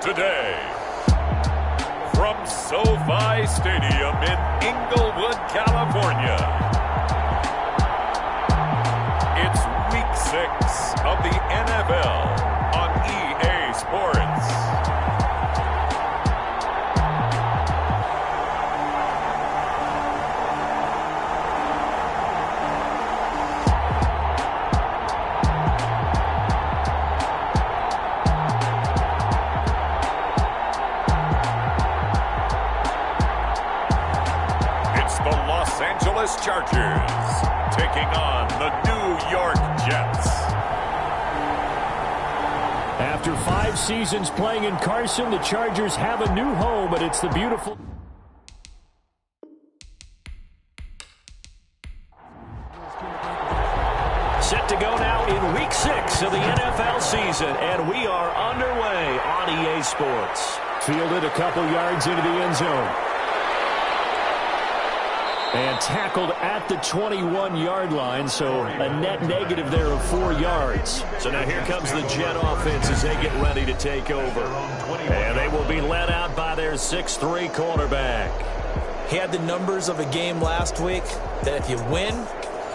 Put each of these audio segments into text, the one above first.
today. From SoFi Stadium in Inglewood, California, it's Week 6 of the NFL on EA Sports. Chargers taking on the New York Jets. After 5 seasons playing in Carson, the Chargers have a new home, but it's the beautiful... Set to go now in Week 6 of the NFL season, and we are underway on EA Sports. Fielded a couple yards into the end zone. And tackled at the 21-yard line, so a net negative there of 4 yards. So now here comes the Jet offense as they get ready to take over. And they will be led out by their 6'3" quarterback. He had the numbers of a game last week that if you win,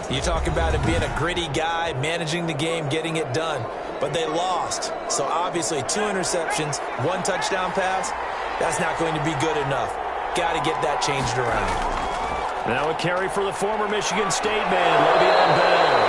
you talk about it being a gritty guy, managing the game, getting it done. But they lost. So obviously 2 interceptions, 1 touchdown pass, that's not going to be good enough. Got to get that changed around. Now a carry for the former Michigan State man, Le'Veon Bell.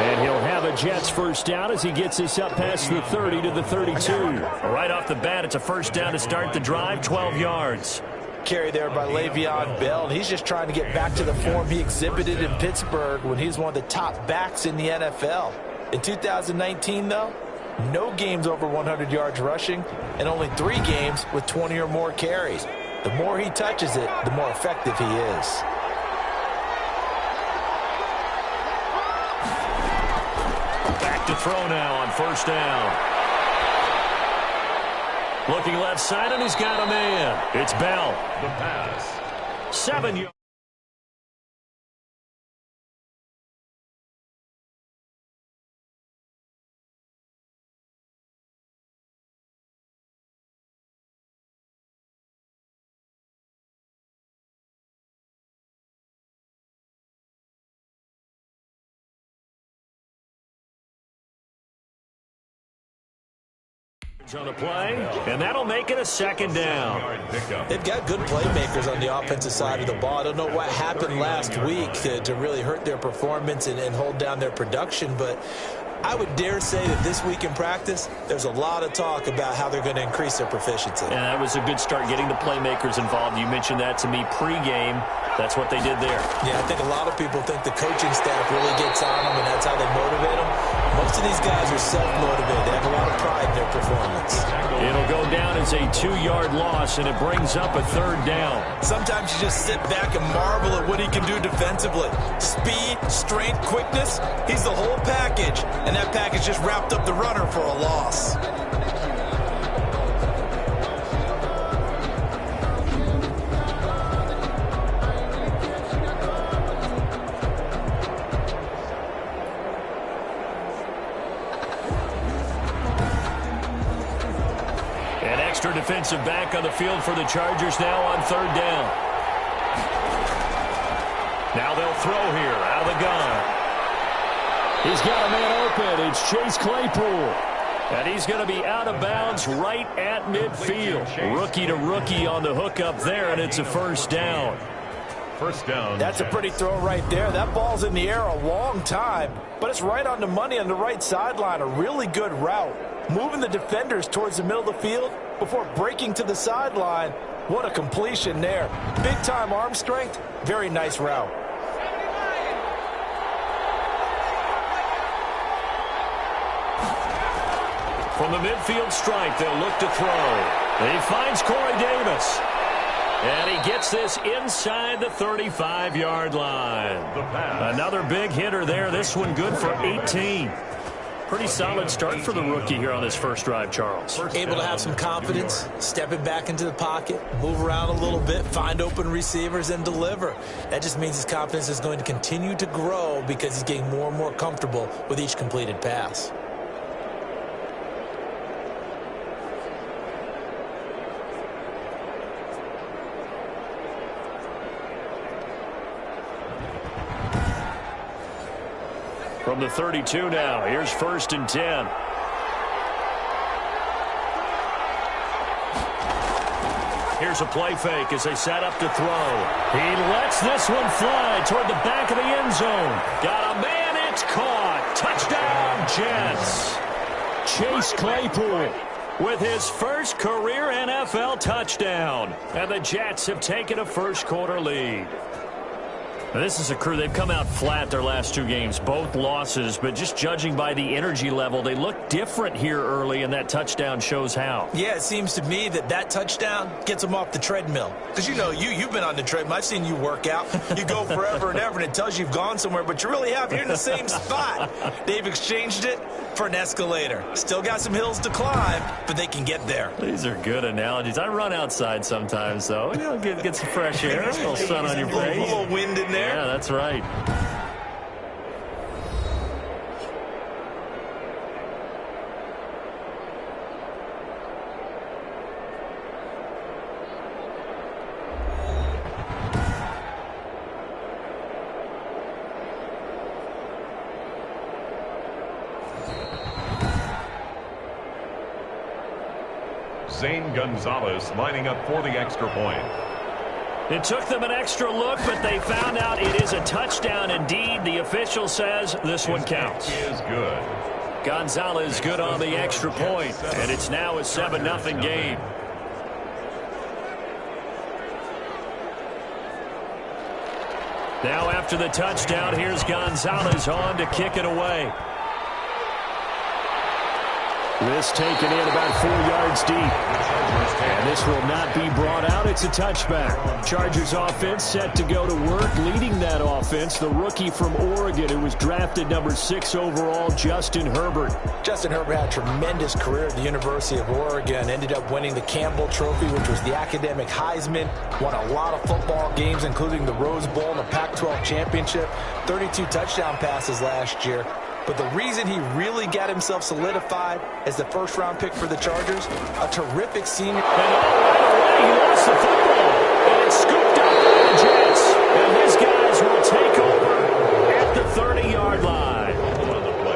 And he'll have a Jets first down as he gets this up past the 30 to the 32. Right off the bat, it's a first down to start the drive, 12 yards. Carry there by Le'Veon Bell. He's just trying to get back to the form he exhibited in Pittsburgh when he was one of the top backs in the NFL. In 2019, though, no games over 100 yards rushing and only 3 games with 20 or more carries. The more he touches it, the more effective he is. Back to throw now on first down. Looking left side, and he's got a man. It's Bell. The pass. 7 yards. On the play, and that'll make it a second down. They've got good playmakers on the offensive side of the ball. I don't know what happened last week to really hurt their performance and hold down their production, but I would dare say that this week in practice, there's a lot of talk about how they're going to increase their proficiency. And that was a good start, getting the playmakers involved. You mentioned that to me pregame. That's what they did there. Yeah, I think a lot of people think the coaching staff really gets on them, and that's how they motivate them. Most of these guys are self-motivated. They have a lot of pride in their performance. It'll go down as a 2-yard loss, and it brings up a third down. Sometimes you just sit back and marvel at what he can do defensively. Speed, strength, quickness, he's the whole package. And that package just wrapped up the runner for a loss. An extra defensive back on the field for the Chargers now on third down. Now they'll throw here out of the gun. He's got a man open. It's Chase Claypool. And he's going to be out of bounds right at midfield. Rookie to rookie on the hookup there, and it's a first down. First down. That's a pretty throw right there. That ball's in the air a long time, but it's right on the money on the right sideline. A really good route. Moving the defenders towards the middle of the field before breaking to the sideline. What a completion there. Big-time arm strength. Very nice route. From the midfield stripe, they'll look to throw. He finds Corey Davis. And he gets this inside the 35-yard line. Another big hitter there. This one good for 18. Pretty solid start for the rookie here on his first drive, Charles. Able to have some confidence, stepping back into the pocket, move around a little bit, find open receivers, and deliver. That just means his confidence is going to continue to grow because he's getting more and more comfortable with each completed pass. from the 32 now. Here's 1st and 10. Here's a play fake as they set up to throw. He lets this one fly toward the back of the end zone. Got a man, it's caught. Touchdown, Jets. Chase Claypool with his first career NFL touchdown. And the Jets have taken a first-quarter lead. Now, this is a crew. They've come out flat their last 2 games, both losses, but just judging by the energy level, they look different here early, and that touchdown shows how. Yeah, it seems to me that touchdown gets them off the treadmill. Because, you've been on the treadmill. I've seen you work out. You go forever and ever, and it tells you you've gone somewhere, but you really have. You're in the same spot. They've exchanged it for an escalator. Still got some hills to climb, but they can get there. These are good analogies. I run outside sometimes, though. Get some fresh air, a little sun on your face. A little wind in there. Yeah, that's right. Zane Gonzalez lining up for the extra point. It took them an extra look, but they found out it is a touchdown indeed. The official says this one counts. Is good. Gonzalez good on the extra point, and it's now a 7-0 game. Now after the touchdown, here's Gonzalez on to kick it away. This taken in about 4 yards deep. And this will not be brought out. It's a touchback. Chargers offense set to go to work. Leading that offense, the rookie from Oregon who was drafted number 6 overall, Justin Herbert. Justin Herbert had a tremendous career at the University of Oregon. Ended up winning the Campbell Trophy, which was the academic Heisman. Won a lot of football games, including the Rose Bowl and the Pac-12 championship. 32 touchdown passes last year. But the reason he really got himself solidified as the first-round pick for the Chargers, a terrific senior. And right away, he lost the football. And it's scooped up by the Jets. And his guys will take over at the 30-yard line.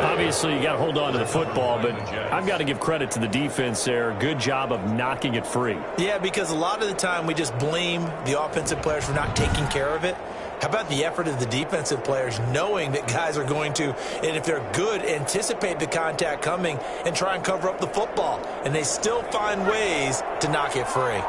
Obviously, you got to hold on to the football, but I've got to give credit to the defense there. Good job of knocking it free. Yeah, because a lot of the time we just blame the offensive players for not taking care of it. How about the effort of the defensive players knowing that guys are going to, and if they're good, anticipate the contact coming and try and cover up the football. And they still find ways to knock it free.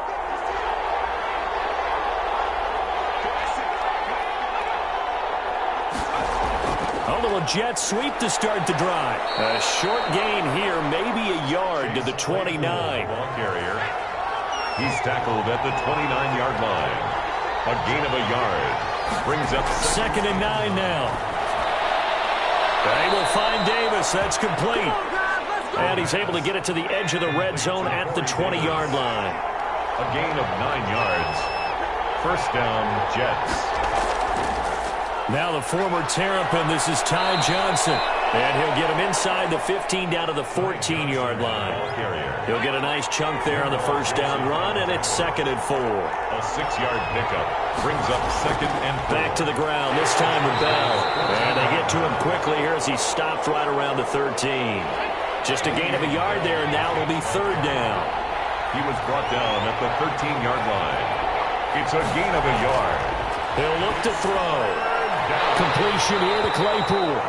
A little jet sweep to start the drive. A short gain here, maybe a yard to the 29. Ball carrier. He's tackled at the 29-yard line. A gain of a yard. Brings up 2nd and 9 now. They will find Davis. That's complete. And he's able to get it to the edge of the red zone at the 20-yard line. A gain of 9 yards. First down, Jets. Now the former Terrapin, this is Ty Johnson. And he'll get him inside the 15 down to the 14-yard line. He'll get a nice chunk there on the first down run, and it's 2nd and 4. A 6-yard pickup brings up 2nd and 4. Back to the ground, this time with Bell. And they get to him quickly here as he stopped right around the 13. Just a gain of a yard there, and now it'll be 3rd down. He was brought down at the 13-yard line. It's a gain of a yard. He'll look to throw. Completion here to Claypool.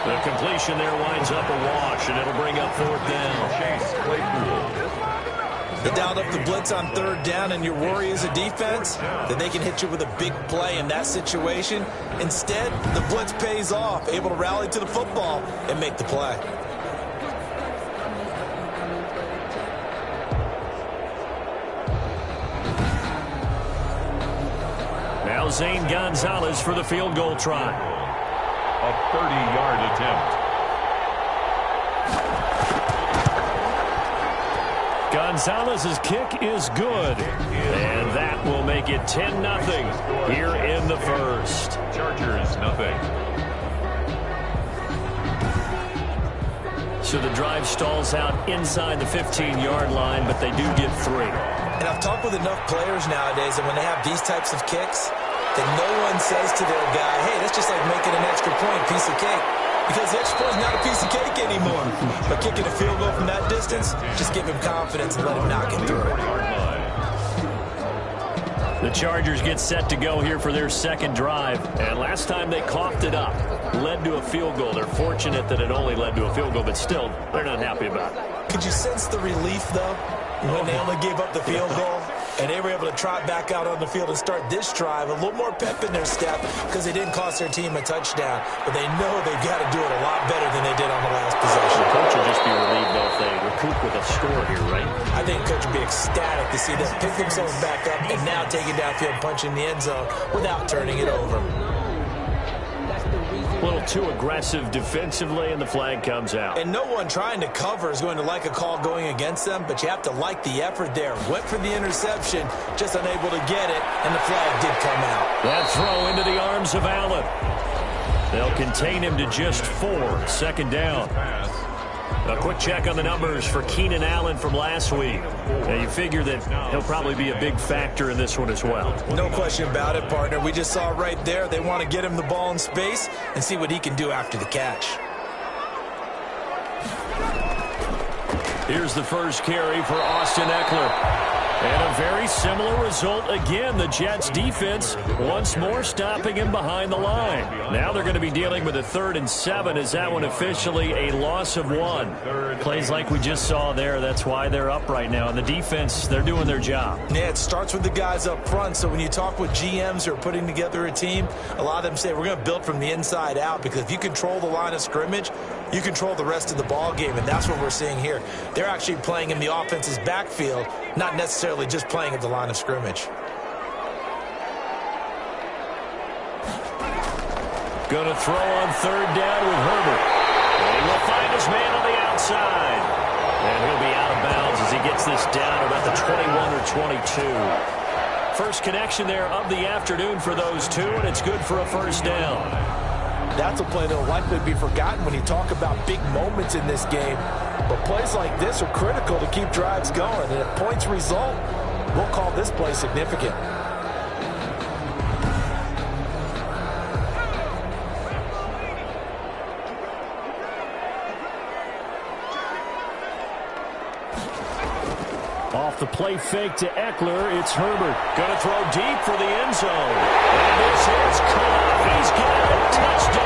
The completion there winds up a wash, and it'll bring up 4th down. Chase Claypool. They dialed up the blitz on 3rd down, and your worry as a defense that they can hit you with a big play in that situation. Instead, the blitz pays off, able to rally to the football and make the play. Now Zane Gonzalez for the field goal try. A 30-yard attempt. Gonzalez's kick is good. And that will make it 10-0 here in the first. Chargers, nothing. So the drive stalls out inside the 15-yard line, but they do get 3. And I've talked with enough players nowadays that when they have these types of kicks, that no one says to their guy, hey, that's just like making an extra point, piece of cake. Because the extra point is not a piece of cake anymore. But kicking a field goal from that distance, just give him confidence and let him knock it through. The Chargers get set to go here for their second drive. And last time they coughed it up, led to a field goal. They're fortunate that it only led to a field goal, but still, they're not happy about it. Could you sense the relief, though, when they only gave up the field goal? And they were able to trot back out on the field and start this drive. A little more pep in their step because they didn't cost their team a touchdown. But they know they've got to do it a lot better than they did on the last possession. The coach will just be relieved, though, if they recoup with a score here, right? I think the coach will be ecstatic to see them pick themselves back up and now take it downfield, punch in the end zone without turning it over. A little too aggressive defensively, and the flag comes out. And no one trying to cover is going to like a call going against them, but you have to like the effort there. Went for the interception, just unable to get it, and the flag did come out. That throw into the arms of Allen. They'll contain him to just 4. Second down. A quick check on the numbers for Keenan Allen from last week. Now you figure that he'll probably be a big factor in this one as well. No question about it, partner. We just saw right there they want to get him the ball in space and see what he can do after the catch. Here's the first carry for Austin Ekeler. And a very similar result again. The Jets defense once more stopping him behind the line. Now they're going to be dealing with a 3rd and 7. Is that one officially a loss of 1? Plays like we just saw there. That's why they're up right now. And the defense, they're doing their job. Yeah, it starts with the guys up front. So when you talk with GMs who are putting together a team, a lot of them say we're going to build from the inside out, because if you control the line of scrimmage, you control the rest of the ball game, and that's what we're seeing here. They're actually playing in the offense's backfield, not necessarily just playing at the line of scrimmage. Going to throw on 3rd down with Herbert. And he will find his man on the outside. And he'll be out of bounds as he gets this down about the 21 or 22. First connection there of the afternoon for those two, and it's good for a first down. That's a play that will likely be forgotten when you talk about big moments in this game. But plays like this are critical to keep drives going. And if points result, we'll call this play significant. Off the play fake to Ekeler, it's Herbert. Going to throw deep for the end zone. And this is caught. He's got it. Touchdown!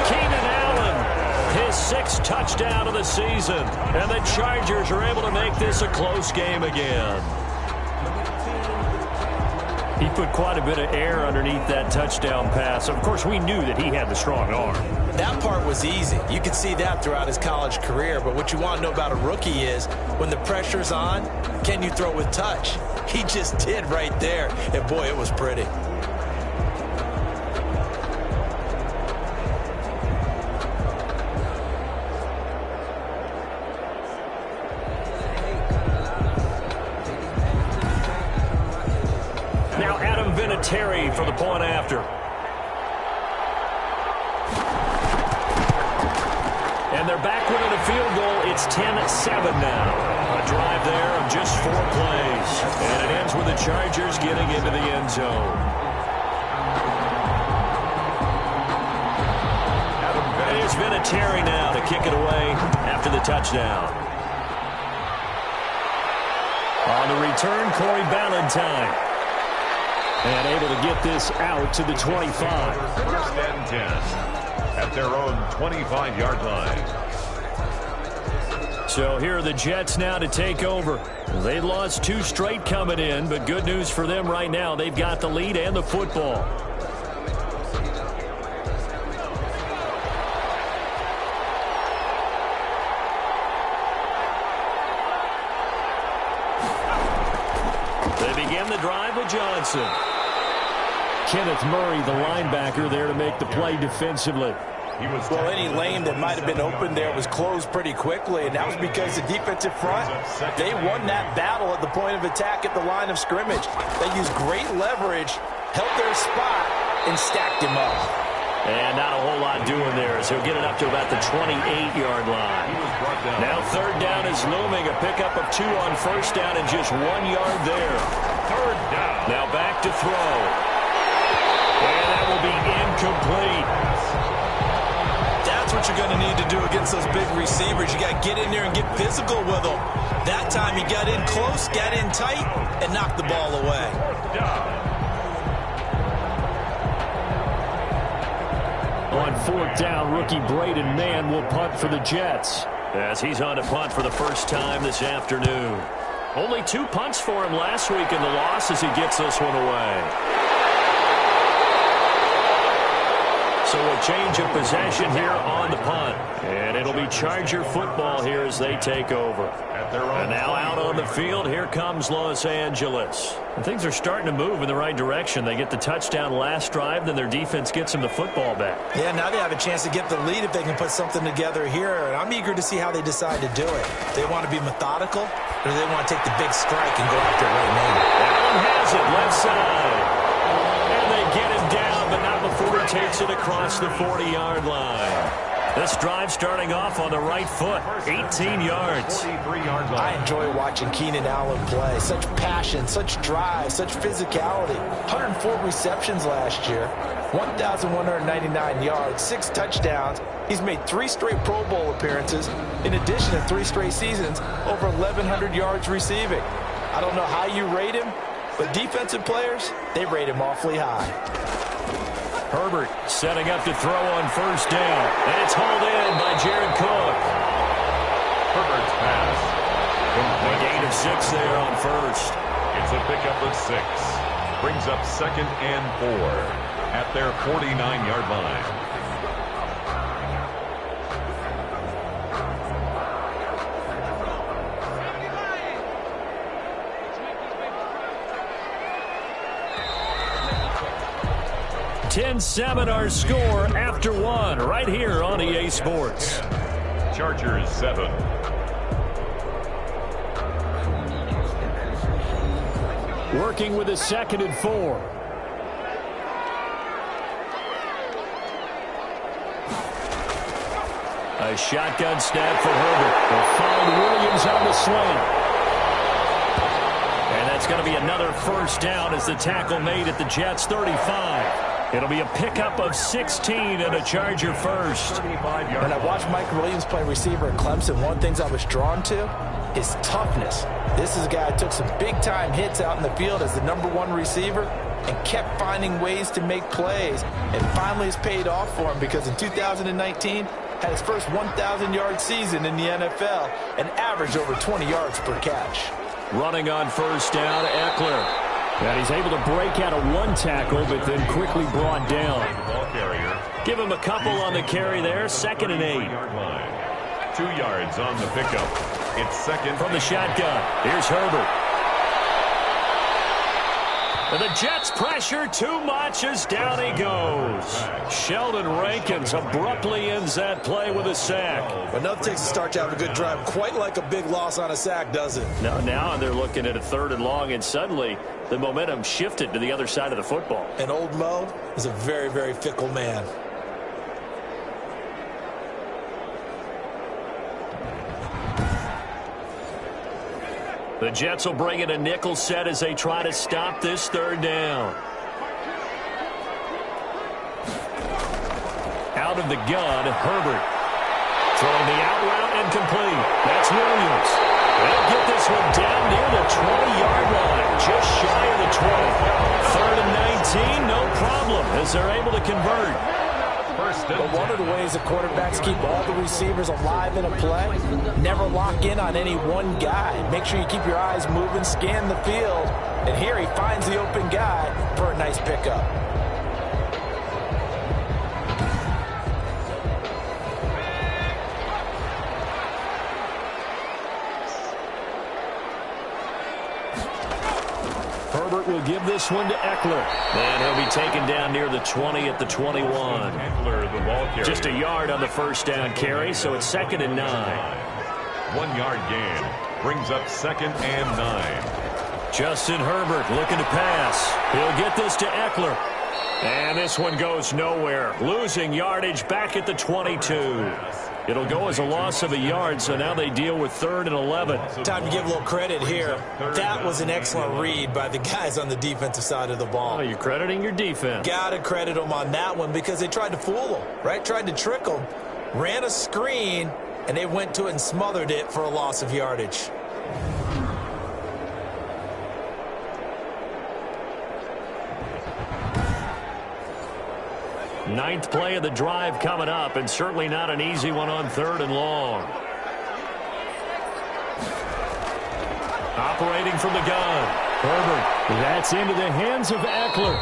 Keenan Allen, his 6th touchdown of the season. And the Chargers are able to make this a close game again. He put quite a bit of air underneath that touchdown pass. Of course, we knew that he had the strong arm. That part was easy. You could see that throughout his college career. But what you want to know about a rookie is when the pressure's on, can you throw with touch? He just did right there. And, boy, it was pretty. Now Adam Vinatieri for the point after. And they're back winning a field goal. It's 10-7 now. A drive there of just 4 plays. And it ends with the Chargers getting into the end zone. Here's Vinatieri now to kick it away after the touchdown. On the return, Corey Ballantyne. And able to get this out to the 25. First and 10 at their own 25-yard line. So here are the Jets now to take over. They lost 2 straight coming in, but good news for them right now. They've got the lead and the football. They begin the drive with Johnson. Kenneth Murray, the linebacker, there to make the play defensively. Well, any lane that might have been open there was closed pretty quickly, and that was because the defensive front, they won that battle at the point of attack at the line of scrimmage. They used great leverage, held their spot, and stacked him up. And not a whole lot doing there, so he'll get it up to about the 28-yard line. Now 3rd down is looming, a pickup of 2 on 1st down and just 1 yard there. 3rd down. Now back to throw. And that will be incomplete. what you're going to need to do against those big receivers. You got to get in there and get physical with them. That time he got in close, got in tight, and knocked the ball away. On fourth down, rookie Braden Mann will punt for the Jets, as he's on to punt for the first time this afternoon. Only 2 punts for him last week in the loss as he gets this one away. So a change of possession here on the punt. And it'll be Charger football here as they take over. And now out on the field, here comes Los Angeles. And things are starting to move in the right direction. They get the touchdown last drive, then their defense gets them the football back. Yeah, now they have a chance to get the lead if they can put something together here. And I'm eager to see how they decide to do it. They want to be methodical, or do they want to take the big strike and go after it right now? Allen has it, left side. And they get him down, but not before he takes it across the 40-yard line. This drive starting off on the right foot, 18 yards. I enjoy watching Keenan Allen play. Such passion, such drive, such physicality. 104 receptions last year, 1,199 yards, 6 touchdowns. He's made 3 straight Pro Bowl appearances, in addition to 3 straight seasons, over 1,100 yards receiving. I don't know how you rate him, but defensive players, they rate him awfully high. Herbert setting up to throw on first down. And it's hauled in by Jared Cook. Herbert's pass. A gain of 6 there on first. It's a pickup of 6. Brings up 2nd and 4 at their 49-yard line. $10-7 our score after 1 right here on EA Sports. Chargers 7. Working with a 2nd and 4. A shotgun snap for Herbert. They'll find Williams on the slant. And that's going to be another first down as the tackle made at the Jets' 35. It'll be a pickup of 16 and a Charger first. When I watched Mike Williams play receiver at Clemson, one of the things I was drawn to is toughness. This is a guy who took some big-time hits out in the field as the #1 receiver and kept finding ways to make plays. And finally it's paid off for him because in 2019, had his first 1,000-yard season in the NFL and averaged over 20 yards per catch. Running on first down, Eckler. And he's able to break out of 1 tackle, but then quickly brought down. Give him a couple on the carry there, 2nd and 8. 2 yards on the pickup. It's 2nd from the shotgun. Here's Herbert. And the Jets pressure too much as down he goes. Sheldon Rankins abruptly ends that play with a sack. But nothing takes a start to have a good drive, quite like a big loss on a sack, does it? Now they're looking at a 3rd and long, and suddenly the momentum shifted to the other side of the football. And old Mo is a very, very fickle man. The Jets will bring in a nickel set as they try to stop this 3rd down. Out of the gun, Herbert. Throwing the out route and complete. That's Williams. They'll get this one down near the 20-yard line, just shy of the 20. 3rd and 19, no problem, as they're able to convert. But one of the ways the quarterbacks keep all the receivers alive in a play, never lock in on any one guy. Make sure you keep your eyes moving, scan the field, and here he finds the open guy for a nice pickup. Herbert will give this one to Eckler. And he'll be taken down near the 20 at the 21. Eckler, the ball carrier. Just a yard on the first down carry, so it's 2nd and 9. 1 yard gain. Brings up 2nd and 9. Justin Herbert looking to pass. He'll get this to Eckler. And this one goes nowhere. Losing yardage back at the 22. It'll go as a loss of a yard, so now they deal with 3rd and 11. Time to give a little credit here. That was an excellent read by the guys on the defensive side of the ball. Oh, you're crediting your defense. Got to credit them on that one because they tried to fool them, right? Tried to trick them. ran a screen, and they went to it and smothered it for a loss of yardage. Ninth play of the drive coming up, and certainly not an easy one on 3rd and long. Operating from the gun. Herbert. That's into the hands of Eckler.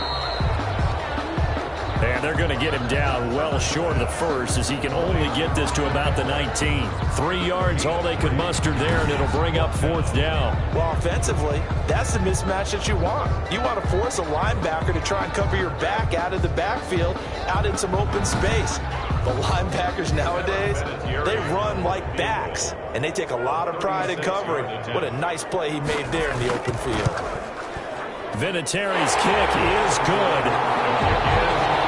And they're going to get him down well short of the first, as he can only get this to about the 19. 3 yards, all they could muster there, and it'll bring up 4th down. Well, offensively, that's the mismatch that you want. You want to force a linebacker to try and cover your back out of the backfield, out in some open space. The linebackers nowadays, they run like backs, and they take a lot of pride in covering. What a nice play he made there in the open field. Vinatieri's kick is good.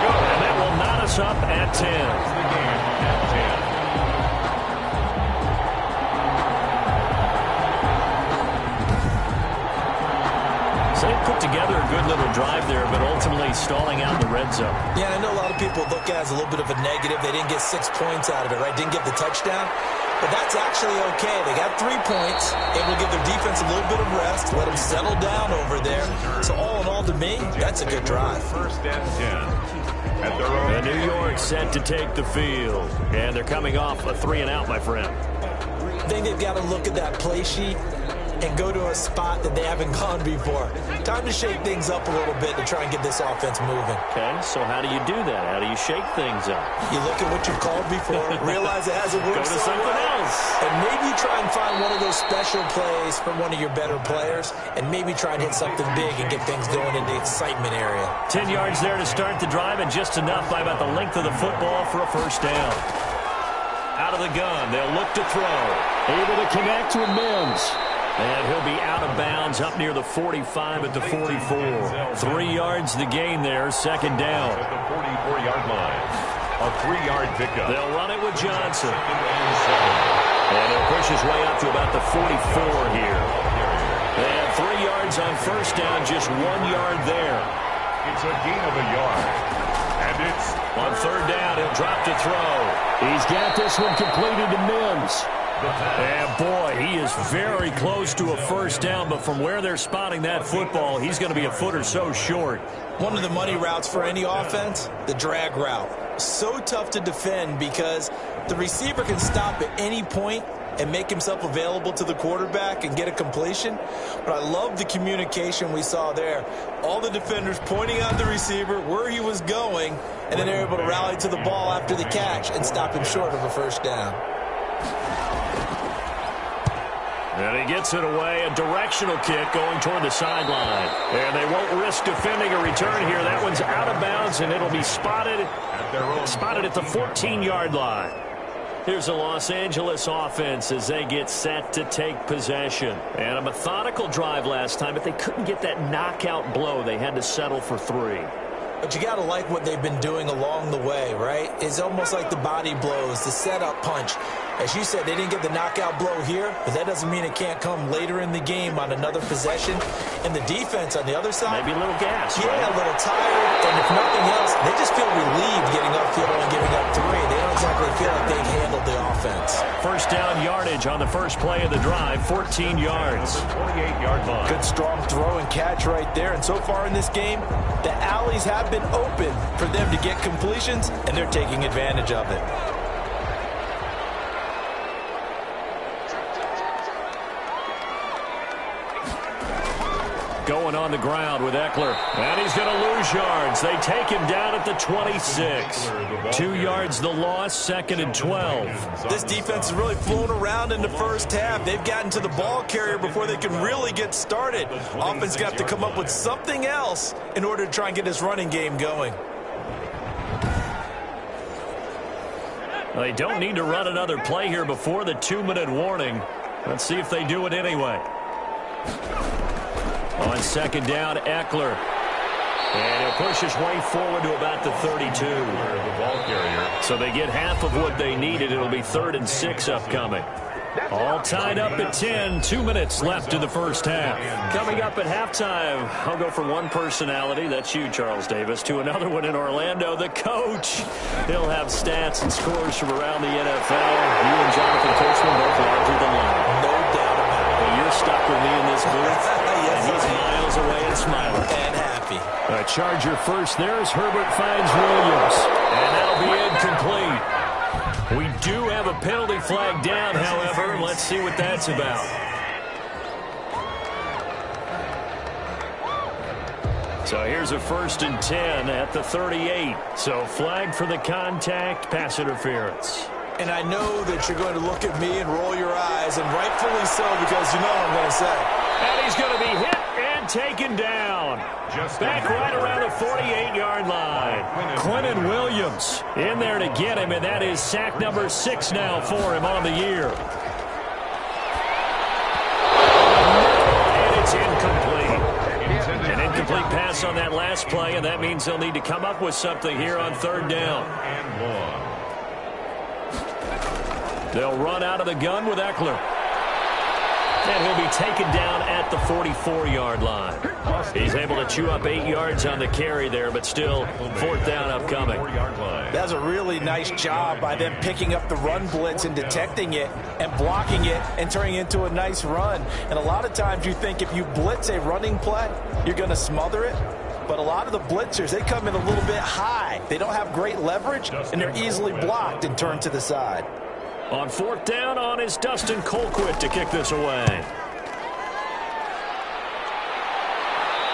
And that will knot us up at 10. So they put together a good little drive there, but ultimately stalling out the red zone. Yeah, and I know a lot of people look at it as a little bit of a negative. They didn't get 6 points out of it, right? Didn't get the touchdown. But that's actually okay. They got 3 points, able to give their defense a little bit of rest, let them settle down over there. So all in all, to me, that's a good drive. 1st and 10. And New York set to take the field. And they're coming off a 3-and-out, my friend. I think they've got to look at that play sheet and go to a spot that they haven't gone before. Time to shake things up a little bit to try and get this offense moving. Okay, so how do you do that? How do you shake things up? You look at what you've called before, realize it hasn't worked Go to so something well, else. and maybe try and find one of those special plays from one of your better players, and maybe try and hit something big and get things going in the excitement area. 10 yards there to start the drive, and just enough by about the length of the football for a 1st down. Out of the gun, they'll look to throw. Able to connect with Mims. And he'll be out of bounds up near the 45 at the 44. 3 yards the gain there, 2nd down. At the 44-yard line. A 3-yard pickup. They'll run it with Johnson. And he'll push his way up to about the 44 here. They have 3 yards on 1st down, just 1 yard there. It's a gain of a yard. And it's on 3rd down, he'll drop to throw. He's got this one completed to Mims. And boy, he is very close to a 1st down, but from where they're spotting that football, he's going to be a foot or so short. One of the money routes for any offense, the drag route. So tough to defend because the receiver can stop at any point and make himself available to the quarterback and get a completion. But I love the communication we saw there. All the defenders pointing out the receiver, where he was going, and then they're able to rally to the ball after the catch and stop him short of a 1st down. And he gets it away, a directional kick going toward the sideline. And they won't risk defending a return here. That one's out of bounds, and it'll be spotted at the 14-yard line. Here's a Los Angeles offense as they get set to take possession. And a methodical drive last time, but they couldn't get that knockout blow. They had to settle for 3. But you got to like what they've been doing along the way, right? It's almost like the body blows, the setup punch. As you said, they didn't get the knockout blow here, but that doesn't mean it can't come later in the game on another possession. And the defense on the other side, maybe a little gas, yeah, right? A little tired. And if nothing else, they just feel relieved getting upfield and giving up 3. They don't exactly feel like they've handled the offense. 1st down yardage on the first play of the drive, 14 yards. 28-yard line. Good strong throw and catch right there. And so far in this game, the alleys have been open for them to get completions, and they're taking advantage of it. Going on the ground with Eckler. And he's going to lose yards. They take him down at the 26. 2 yards the loss, 2nd and 12. This defense has really flown around in the 1st half. They've gotten to the ball carrier before they can really get started. Offense got to come up with something else in order to try and get this running game going. They don't need to run another play here before the 2-minute warning. Let's see if they do it anyway. On 2nd down, Eckler. And he'll push his way forward to about the 32. The ball carrier. So they get half of what they needed. It'll be 3rd and 6 upcoming. All tied up at 10. 2 minutes left in the first half. Coming up at halftime, I'll go from one personality, that's you, Charles Davis, to another one in Orlando, the coach. He'll have stats and scores from around the NFL. You and Jonathan Coachman both larger than life. No doubt about it. But you're stuck with me in this booth, Yes, and he's miles away and smiling. And happy. A Charger first. There's Herbert finds Williams. And that'll be incomplete. We do have a penalty flag down, however. Let's see what that's about. So here's a 1st and 10 at the 38. So flag for the contact, pass interference. And I know that you're going to look at me and roll your eyes, and rightfully so, because you know what I'm going to say. And he's going to be hit and taken down. Back right around the 48-yard line. Quinnen Williams in there to get him, and that is sack number 6 now for him on the year. And it's incomplete. An incomplete pass on that last play, and that means they'll need to come up with something here on 3rd down. They'll run out of the gun with Eckler. And he'll be taken down at the 44-yard line. He's able to chew up 8 yards on the carry there, but still 4th down upcoming. That's a really nice job by them picking up the run blitz and detecting it and blocking it and turning it into a nice run. And a lot of times you think if you blitz a running play, you're going to smother it. But a lot of the blitzers, they come in a little bit high. They don't have great leverage, and they're easily blocked and turned to the side. On 4th down on is Dustin Colquitt to kick this away.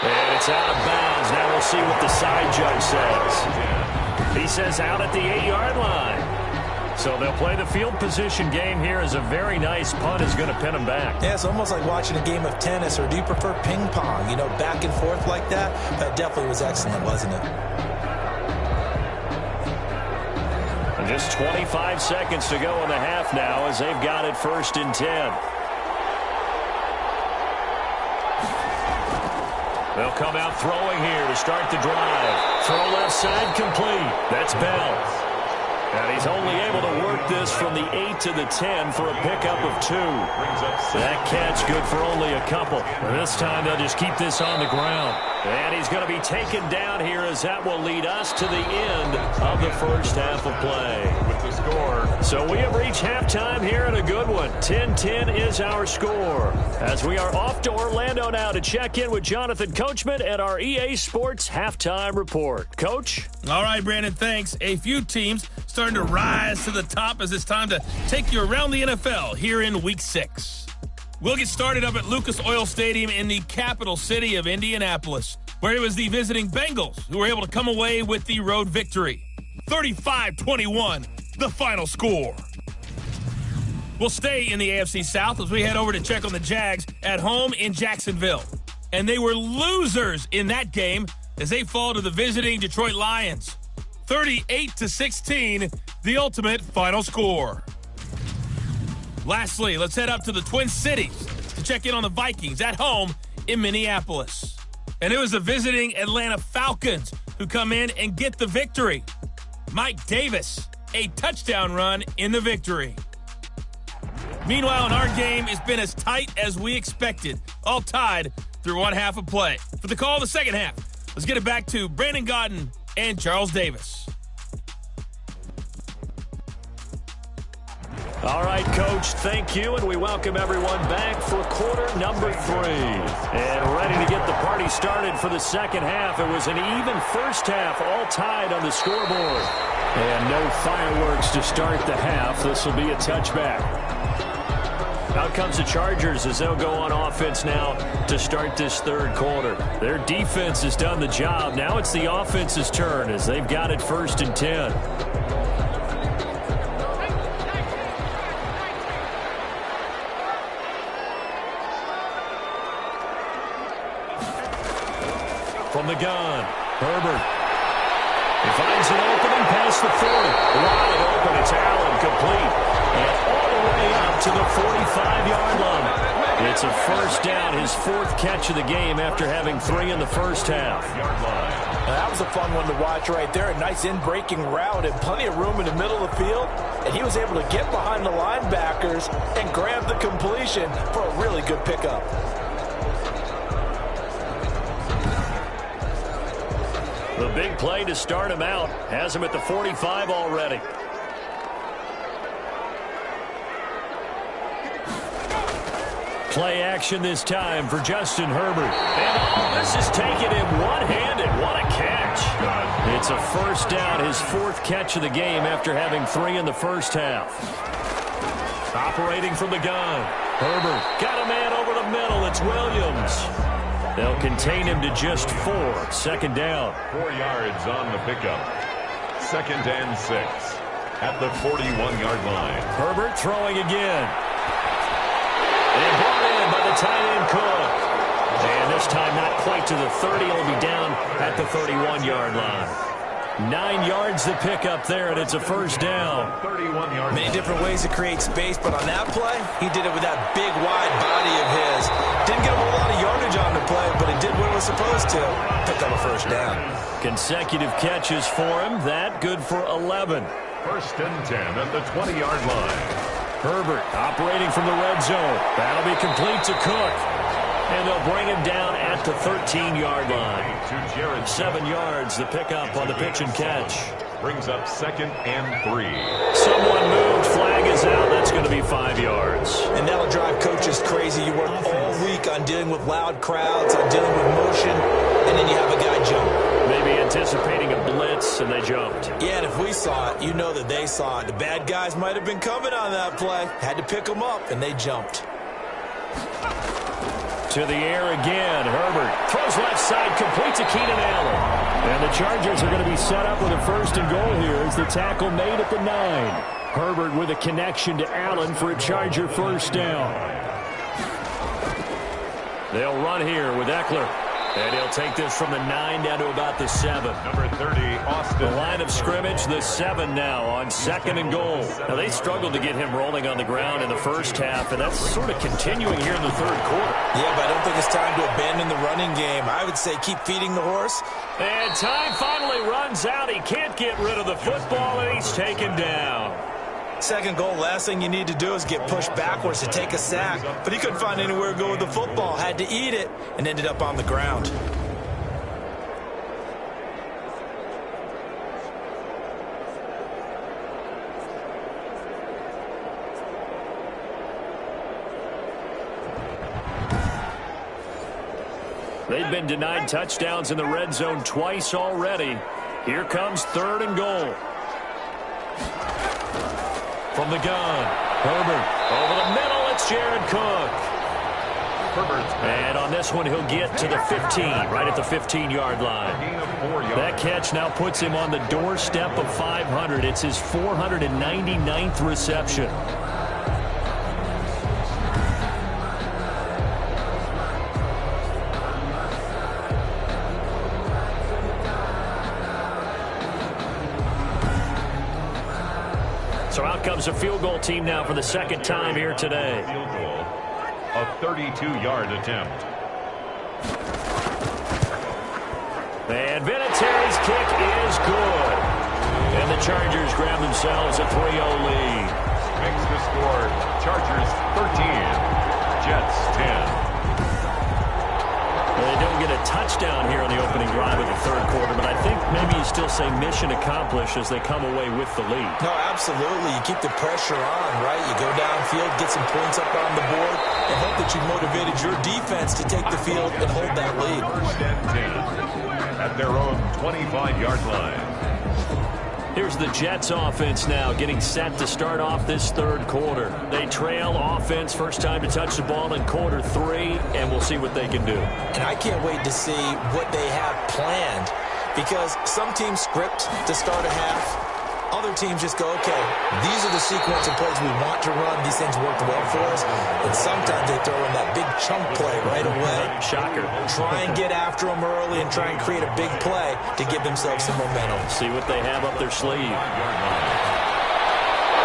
And it's out of bounds. Now we'll see what the side judge says. He says out at the 8-yard line. So they'll play the field position game here as a very nice punt is going to pin them back. Yeah, it's almost like watching a game of tennis, or do you prefer ping pong? You know, back and forth like that? That definitely was excellent, wasn't it? Just 25 seconds to go in the half now as they've got it 1st and 10. They'll come out throwing here to start the drive. Throw left side complete. That's Bell. And he's only able to work this from the 8 to the 10 for a pickup of 2. That catch good for only a couple. And this time they'll just keep this on the ground. And he's going to be taken down here as that will lead us to the end of the first half of play. With the score. So we have reached halftime here in a good one. 10-10 is our score. As we are off to Orlando now to check in with Jonathan Coachman at our EA Sports Halftime Report. Coach? All right, Brandon, thanks. A few teams starting to rise to the top as it's time to take you around the NFL here in Week 6. We'll get started up at Lucas Oil Stadium in the capital city of Indianapolis, where it was the visiting Bengals who were able to come away with the road victory. 35-21, the final score. We'll stay in the AFC South as we head over to check on the Jags at home in Jacksonville. And they were losers in that game as they fall to the visiting Detroit Lions. 38-16, the ultimate final score. Lastly, let's head up to the Twin Cities to check in on the Vikings at home in Minneapolis. And it was the visiting Atlanta Falcons who come in and get the victory. Mike Davis, a touchdown run in the victory. Meanwhile, in our game, it's been as tight as we expected, all tied through one half of play. For the call of the second half, let's get it back to Brandon Gaudin and Charles Davis. All right, Coach, thank you, and we welcome everyone back for quarter number 3. And ready to get the party started for the second half. It was an even first half, all tied on the scoreboard. And no fireworks to start the half. This will be a touchback. Out comes the Chargers as they'll go on offense now to start this third quarter. Their defense has done the job. Now it's the offense's turn as they've got it 1st and 10. From the gun, Herbert. He finds an opening past the 40. Wide open, it's Allen, complete. And all the way up to the 45-yard line. It's a first down, his 4th catch of the game after having 3 in the first half. Now, that was a fun one to watch right there. A nice in-breaking route and plenty of room in the middle of the field. And he was able to get behind the linebackers and grab the completion for a really good pickup. The big play to start him out has him at the 45 already. Play action this time for Justin Herbert. And all this is taking him one-handed. What a catch. It's a first down, his 4th catch of the game after having 3 in the first half. Operating from the gun. Herbert got a man over the middle. It's Williams. They'll contain him to just 4. Second down. 4 yards on the pickup. 2nd and 6 at the 41-yard line. Herbert throwing again. And brought in by the tight end Cook. And this time not quite to the 30. It'll be down at the 31-yard line. 9 yards to pick up there, and it's a first down. 31-yard. Many different ways to create space, but on that play, he did it with that big, wide body of his. Didn't get a whole lot of yardage on the play, but it did what it was supposed to. Pick up a first down. Consecutive catches for him. That good for 11. 1st and 10 at the 20-yard line. Herbert operating from the red zone. That'll be complete to Cook. And they'll bring him down at the 13-yard line. 7 yards the pickup on the pitch and catch. Brings up 2nd and 3. Someone moved. Flag is out. That's going to be 5 yards. And that'll drive coaches crazy. You work all week on dealing with loud crowds, on dealing with motion, and then you have a guy jump. Maybe anticipating a blitz, and they jumped. Yeah, and if we saw it, you know that they saw it. The bad guys might have been coming on that play. Had to pick them up, and they jumped. To the air again. Herbert throws left side, complete to Keenan Allen. And the Chargers are going to be set up with a 1st and goal here as the tackle made at the 9. Herbert with a connection to Allen for a Charger first down. They'll run here with Eckler. And he'll take this from the 9 down to about the 7. Number 30, Austin. The line of scrimmage, the 7 now on 2nd and goal. Now, they struggled to get him rolling on the ground in the first half, and that's sort of continuing here in the 3rd quarter. Yeah, but I don't think it's time to abandon the running game. I would say keep feeding the horse. And time finally runs out. He can't get rid of the football, and he's taken down. 2nd goal, last thing you need to do is get pushed backwards to take a sack. But he couldn't find anywhere to go with the football. Had to eat it and ended up on the ground. They've been denied touchdowns in the red zone twice already. Here comes 3rd and goal. From the gun, Herbert over the middle. It's Jared Cook. Herbert. And on this one, he'll get to the 15, right at the 15-yard line. Gain of 4 yards. That catch now puts him on the doorstep of 500. It's his 499th reception. So out comes a field goal team now for the 2nd time here today. Field goal, a 32-yard attempt. And Vinatieri's kick is good. And the Chargers grab themselves a 3-0 lead. Makes the score Chargers 13, Jets 10. Well, they don't get a touchdown here on the opening drive of the 3rd quarter, but I think maybe you still say mission accomplished as they come away with the lead. No, absolutely. You keep the pressure on, right? You go downfield, get some points up on the board, and hope that you motivated your defense to take the field and hold that lead. 10 at their own 25-yard line. Here's the Jets offense now getting set to start off this 3rd quarter. They trail offense, first time to touch the ball in quarter 3, and we'll see what they can do. And I can't wait to see what they have planned, because some teams script to start a half. Other teams just go, okay, these are the sequence of plays we want to run. These things worked well for us. And sometimes they throw in that big chunk play right away. Shocker. Try and get after them early and try and create a big play to give themselves some momentum. See what they have up their sleeve.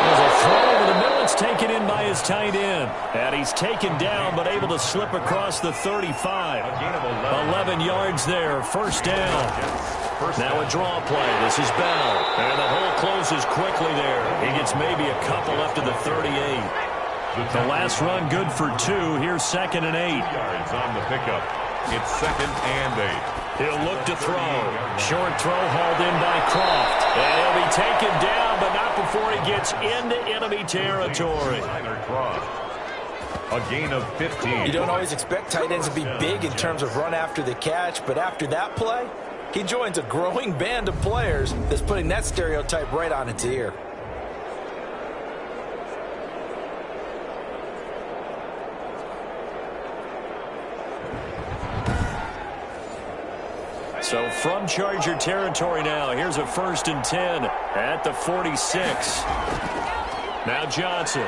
There's a throw over the middle. It's taken in by his tight end. And he's taken down but able to slip across the 35. 11 yards there. First down. Now a draw play. This is Bell. And the hole closes quickly there. He gets maybe a couple up to the 38. The last run good for 2. Here's 2nd and 8. Yards on the pickup. It's 2nd and 8. He'll look to throw. Short throw hauled in by Croft. And he'll be taken down, but not before he gets into enemy territory. Tyler Croft. A gain of 15. You don't always expect tight ends to be big in terms of run after the catch, but after that play, he joins a growing band of players that's putting that stereotype right on its ear. So from Charger territory now, here's a 1st and 10 at the 46. Now Johnson.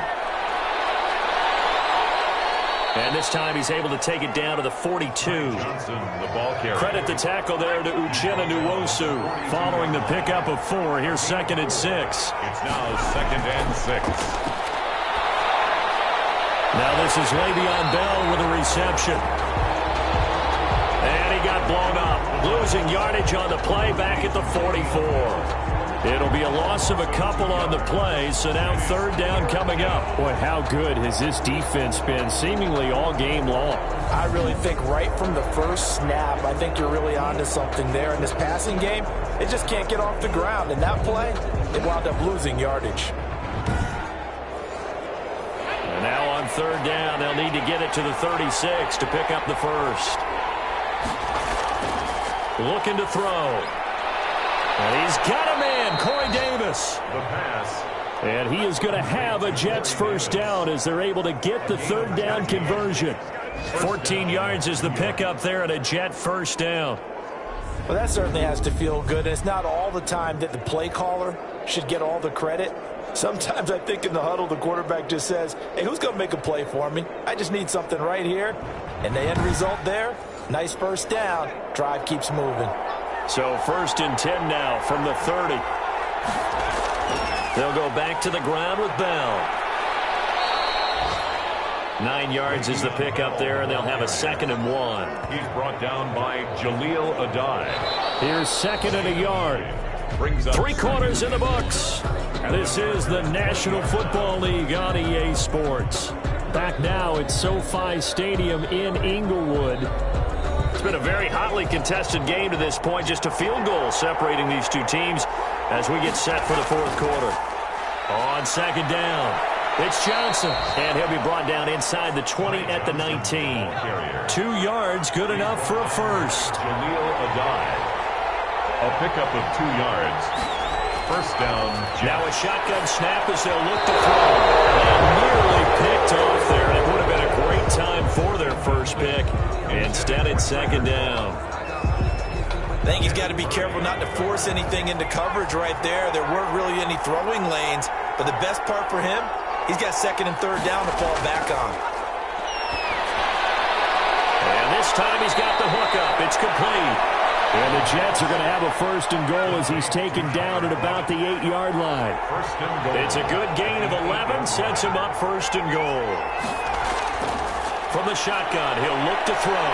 And this time he's able to take it down to the 42. Johnson, the ball carrier. Credit the tackle there to Uchenna Nwosu. Following the pickup of 4, here's 2nd and 6. It's now 2nd and 6. Now this is Le'Veon Bell with a reception. And he got blown up. Losing yardage on the play back at the 44. It'll be a loss of a couple on the play, so now 3rd down coming up. Boy, how good has this defense been seemingly all game long? I really think right from the first snap, I think you're really onto something there. In this passing game, it just can't get off the ground. And that play, it wound up losing yardage. And now on 3rd down, they'll need to get it to the 36 to pick up the 1st. Looking to throw. And he's got a man, Corey Davis. The pass. And he is going to have a Jets 1st down as they're able to get the 3rd down conversion. 14 yards is the pickup there and a Jet 1st down. Well, that certainly has to feel good. It's not all the time that the play caller should get all the credit. Sometimes I think in the huddle, the quarterback just says, hey, who's going to make a play for me? I just need something right here. And the end result there, nice 1st down. Drive keeps moving. So 1st and 10 now from the 30. They'll go back to the ground with Bell. 9 yards is the pickup there, and they'll have a 2nd and 1. He's brought down by Jaleel Adai. Here's 2nd and a yard. Brings up 3 quarters in the books. This is the National Football League on EA Sports. Back now at SoFi Stadium in Inglewood. It's been a very hotly contested game to this point. Just a field goal separating these two teams as we get set for the 4th quarter. On 2nd down, it's Johnson. And he'll be brought down inside the 20 at the 19. 2 yards, good enough for a 1st. Jaleel Adai. A pickup of 2 yards. 1st down. Now a shotgun snap as they'll look to throw. And nearly picked off there. It would have been a great time for their 1st pick. Instead, it's 2nd down. I think he's got to be careful not to force anything into coverage right there. There weren't really any throwing lanes. But the best part for him, he's got 2nd and 3rd down to fall back on. And this time he's got the hook up. It's complete. And the Jets are going to have a 1st and goal as he's taken down at about the 8-yard line. 1st and goal. It's a good gain of 11. Sets him up 1st and goal. From the shotgun, he'll look to throw.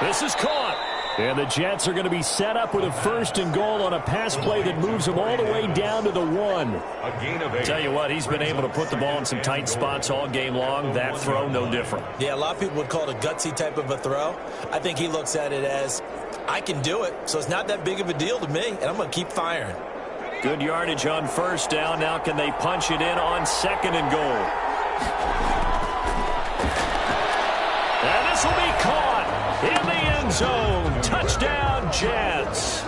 This is caught. And the Jets are going to be set up with a 1st and goal on a pass play that moves them all the way down to the 1. A gain of 8. Tell you what, he's been able to put the ball in some tight spots all game long. That throw, no different. Yeah, a lot of people would call it a gutsy type of a throw. I think he looks at it as, I can do it, so it's not that big of a deal to me, and I'm going to keep firing. Good yardage on 1st down. Now can they punch it in on 2nd and goal? And this will be caught in the end zone. Touchdown, Jets.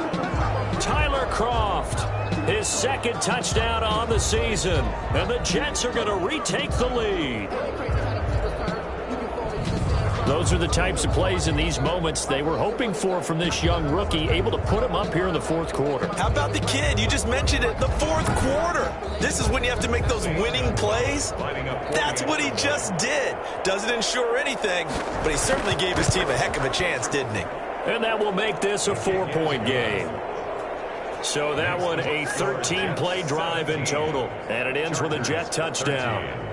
Tyler Croft, his 2nd touchdown on the season. And the Jets are going to retake the lead. Those are the types of plays in these moments they were hoping for from this young rookie, able to put him up here in the 4th quarter. How about the kid? You just mentioned it, the 4th quarter. This is when you have to make those winning plays. That's what he just did. Doesn't ensure anything, but he certainly gave his team a heck of a chance, didn't he? And that will make this a 4-point game. So that one a 13-play drive in total, and it ends with a Jet touchdown.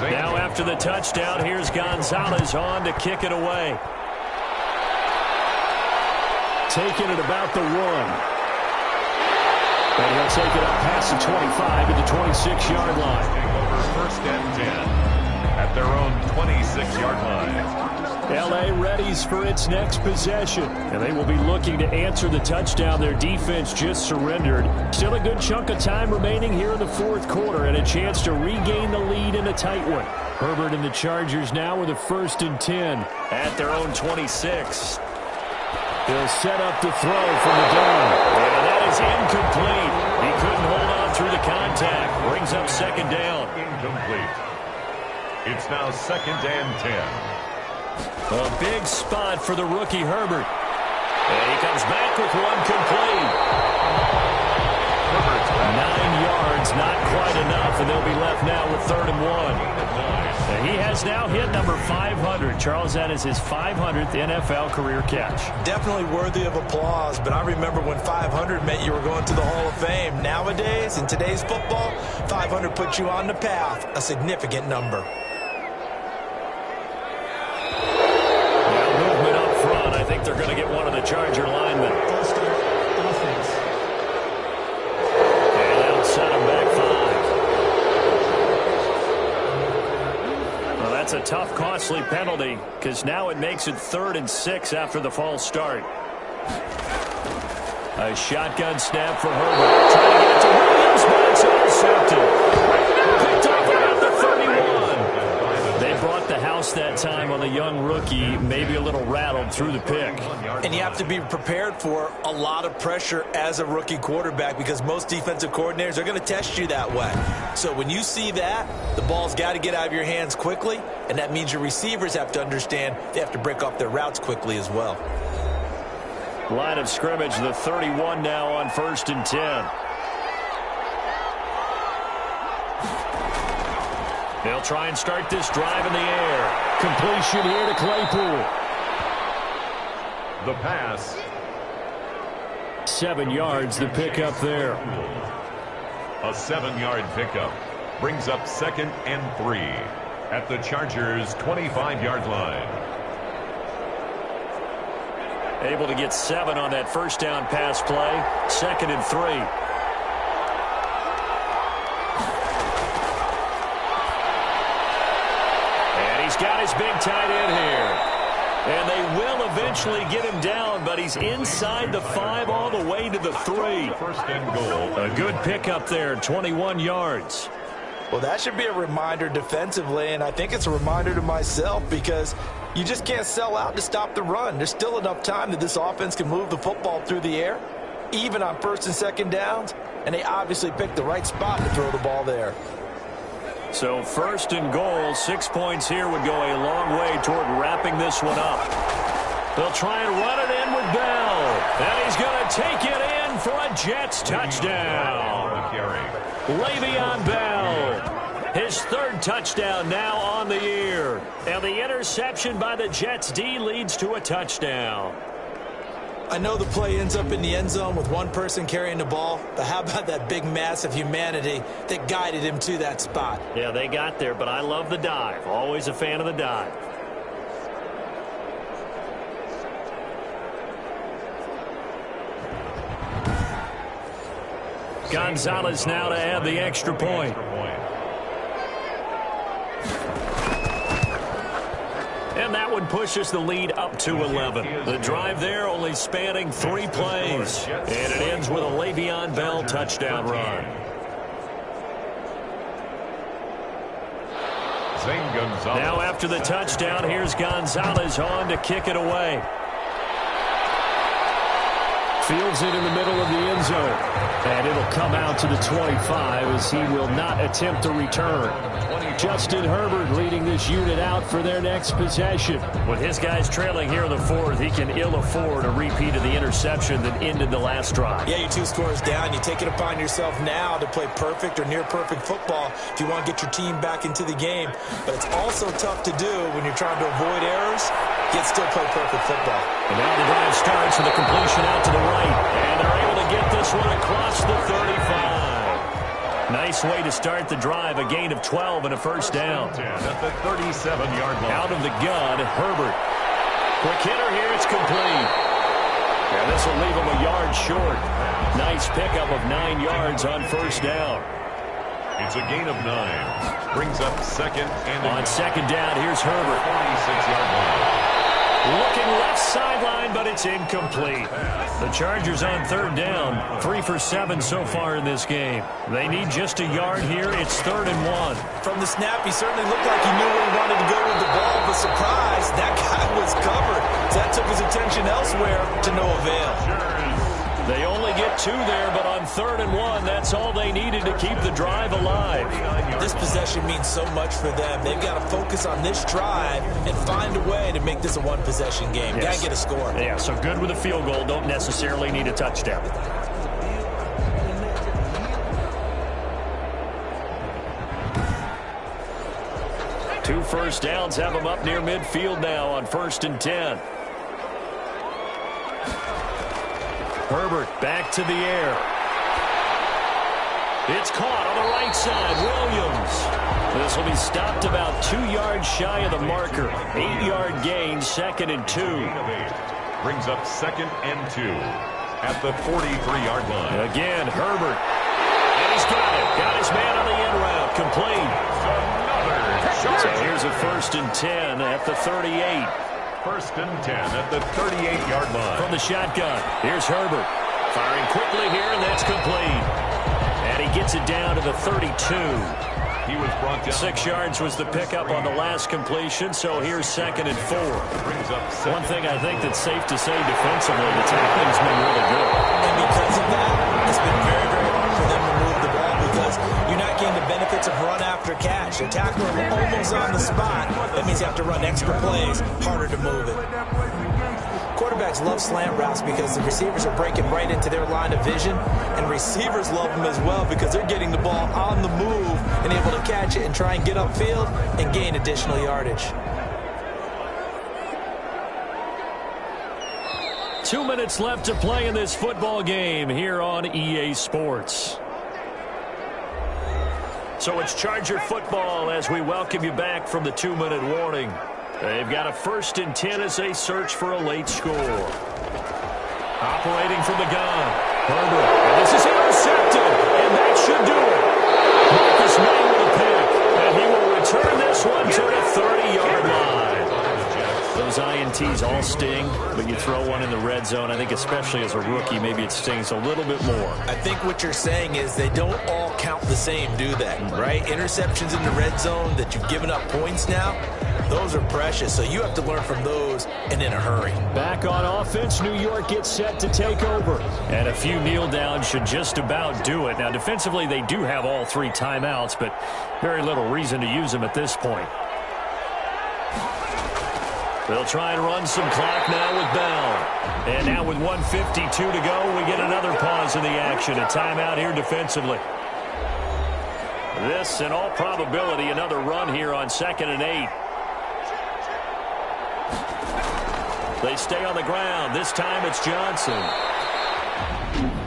Now after the touchdown, here's Gonzalez on to kick it away. Taking it about the 1. And he'll take it up past the 25 at the 26-yard line. Over 1st and 10 at their own 26-yard line. L.A. readies for its next possession. And they will be looking to answer the touchdown their defense just surrendered. Still a good chunk of time remaining here in the 4th quarter and a chance to regain the lead in a tight one. Herbert and the Chargers now with a 1st and 10. At their own 26. They'll set up to throw from the dome. And that is incomplete. He couldn't hold on through the contact. Brings up 2nd down. Incomplete. It's now 2nd and 10. A big spot for the rookie Herbert. And he comes back with one complete. 9 yards, not quite enough, and they'll be left now with 3rd and 1. And he has now hit number 500. Charles, that is his 500th NFL career catch. Definitely worthy of applause, but I remember when 500 meant you were going to the Hall of Fame. Nowadays, in today's football, 500 puts you on the path, a significant number. I think they're going to get one of the Charger linemen. And that'll set him back 5. Well, that's a tough, costly penalty because now it makes it 3rd and 6 after the false start. A shotgun snap for Herbert. Trying to get it to Williams, but it's intercepted. Picked off around the 31. They brought the house that time on the young rookie, maybe a little rattled through the pick. And you have to be prepared for a lot of pressure as a rookie quarterback because most defensive coordinators are going to test you that way. So when you see that, the ball's got to get out of your hands quickly, and that means your receivers have to understand they have to break off their routes quickly as well. Line of scrimmage, the 31 now on 1st and 10. They'll try and start this drive in the air. Completion here to Claypool. The pass. 7 yards, the pickup there. A 7-yard pickup brings up 2nd and 3 at the Chargers' 25-yard line. Able to get 7 on that 1st down pass play. 2nd and 3. Got his big tight end here. And they will eventually get him down, but he's inside the 5 all the way to the 3. 1st and goal. A good pickup there, 21 yards. Well, that should be a reminder defensively, and I think it's a reminder to myself because you just can't sell out to stop the run. There's still enough time that this offense can move the football through the air, even on 1st and 2nd downs, and they obviously picked the right spot to throw the ball there. So 1st and goal, 6 points here would go a long way toward wrapping this one up. They'll try and run it in with Bell. And he's going to take it in for a Jets touchdown. Le'Veon Bell. His 3rd touchdown now on the year. And the interception by the Jets D leads to a touchdown. I know the play ends up in the end zone with one person carrying the ball, but how about that big mass of humanity that guided him to that spot? Yeah, they got there, but I love the dive. Always a fan of the dive. Gonzalez now to add the extra point. And that one pushes the lead up to 11. The drive there only spanning 3 plays. And it ends with a Le'Veon Bell touchdown run. Now after the touchdown, here's Gonzalez on to kick it away. Fields it in the middle of the end zone. And it'll come out to the 25 as he will not attempt a return. Justin Herbert leading this unit out for their next possession. With his guys trailing here in the 4th, he can ill afford a repeat of the interception that ended the last drive. Yeah, you're 2 scores down. You take it upon yourself now to play perfect or near perfect football if you want to get your team back into the game. But it's also tough to do when you're trying to avoid errors, yet still play perfect football. And now the drive starts with a completion out to the right. And they're able to get this one across the 35. Nice nice way to start the drive. A gain of 12 and a first down. At the 37-yard line. Out of the gun, Herbert. Quick hitter here. It's complete. And this will leave him a yard short. Nice pickup of 9 yards on first down. It's a gain of 9. Brings up second and on second down, here's Herbert. 46-yard line. Looking left sideline, but it's incomplete. The Chargers on third down, 3 for 7 so far in this game. They need just a yard here. It's 3rd and 1. From the snap, he certainly looked like he knew where he wanted to go with the ball, but surprise, that guy was covered. So that took his attention elsewhere to no avail. They only get 2 there, but on 3rd and 1, that's all they needed to keep the drive alive. This possession means so much for them. They've got to focus on this drive and find a way to make this a one-possession game. Yes. Got to get a score. Yeah, so good with a field goal. Don't necessarily need a touchdown. Two first downs have them up near midfield now on 1st and 10. Herbert back to the air. It's caught on the right side. Williams. This will be stopped about 2 yards shy of the marker. 8-yard gain, 2nd and 2. Brings up 2nd and 2 at the 43-yard line. Again, Herbert. And he's got it. Got his man on the end route. Complete. So here's a 1st and 10 at the 38. 1st and 10 at the 38-yard line. From the shotgun, here's Herbert. Firing quickly here, and that's complete. And he gets it down to the 32. He was brought down. 6 yards was the pickup on the last completion, so here's 2nd and 4. Brings up one thing I think that's safe to say defensively, the tackling's been really good. And because of that, it's been very, very hard for them to move the ball because you're not getting the benefits of run after catch. The tackler almost on the spot. That means you have to run extra plays, harder to move it. Quarterbacks love slant routes because the receivers are breaking right into their line of vision, and receivers love them as well because they're getting the ball on the move and able to catch it and try and get upfield and gain additional yardage. 2 minutes left to play in this football game here on EA Sports. So it's Charger football as we welcome you back from the 2-minute warning. They've got a 1st and 10 as they search for a late score. Operating from the gun. Herbert. And this is intercepted. And that should do it. Marcus May with a pick. And he will return this one to the 30-yard line. Those INTs all sting, but you throw one in the red zone. I think especially as a rookie, maybe it stings a little bit more. I think what you're saying is they don't all count the same, do they? Right? Interceptions in the red zone that you've given up points now, those are precious, so you have to learn from those and in a hurry. Back on offense, New York gets set to take over. And a few kneel downs should just about do it. Now, defensively, they do have all 3 timeouts, but very little reason to use them at this point. They'll try and run some clock now with Bell. And now with 1:52 to go, we get another pause in the action. A timeout here defensively. This, in all probability, another run here on 2nd and 8. They stay on the ground. This time it's Johnson.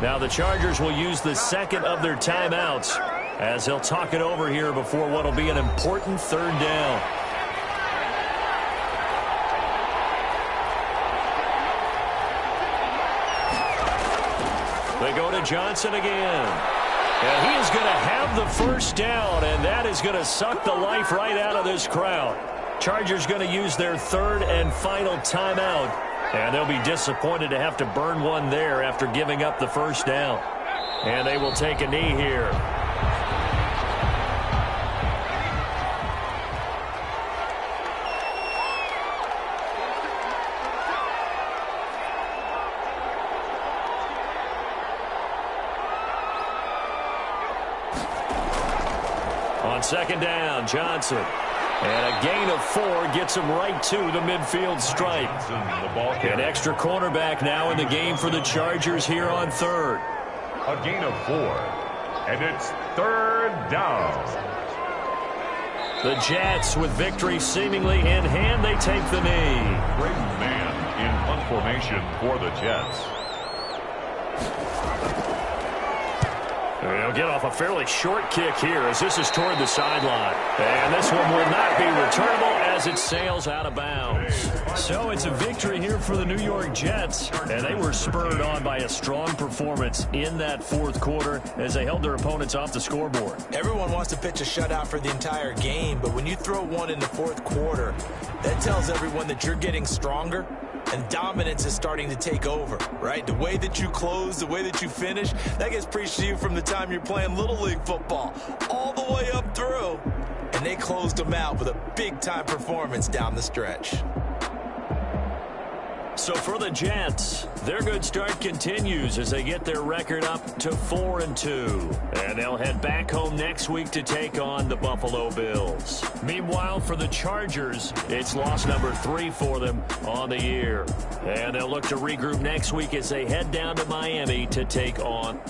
Now the Chargers will use the 2nd of their timeouts as they'll talk it over here before what will be an important 3rd down. They go to Johnson again. And he is going to have the 1st down, and that is going to suck the life right out of this crowd. Chargers going to use their 3rd and final timeout, and they'll be disappointed to have to burn one there after giving up the 1st down. And they will take a knee here. On 2nd down, Johnson. And a gain of 4 gets him right to the midfield stripe. An extra cornerback now in the game for the Chargers here on 3rd. A gain of 4. And it's 3rd down. The Jets with victory seemingly in hand. They take the knee. Great man in punt formation for the Jets. He'll get off a fairly short kick here as this is toward the sideline. And this one will not be returnable as it sails out of bounds. So it's a victory here for the New York Jets. And they were spurred on by a strong performance in that fourth quarter as they held their opponents off the scoreboard. Everyone wants to pitch a shutout for the entire game, but when you throw one in the fourth quarter, that tells everyone that you're getting stronger and dominance is starting to take over, right? The way that you close, the way that you finish, that gets preached to you from the time you're playing Little League football all the way up through. And they closed them out with a big-time performance down the stretch. So for the Jets, their good start continues as they get their record up to 4-2. And they'll head back home next week to take on the Buffalo Bills. Meanwhile, for the Chargers, it's loss number 3 for them on the year. And they'll look to regroup next week as they head down to Miami to take on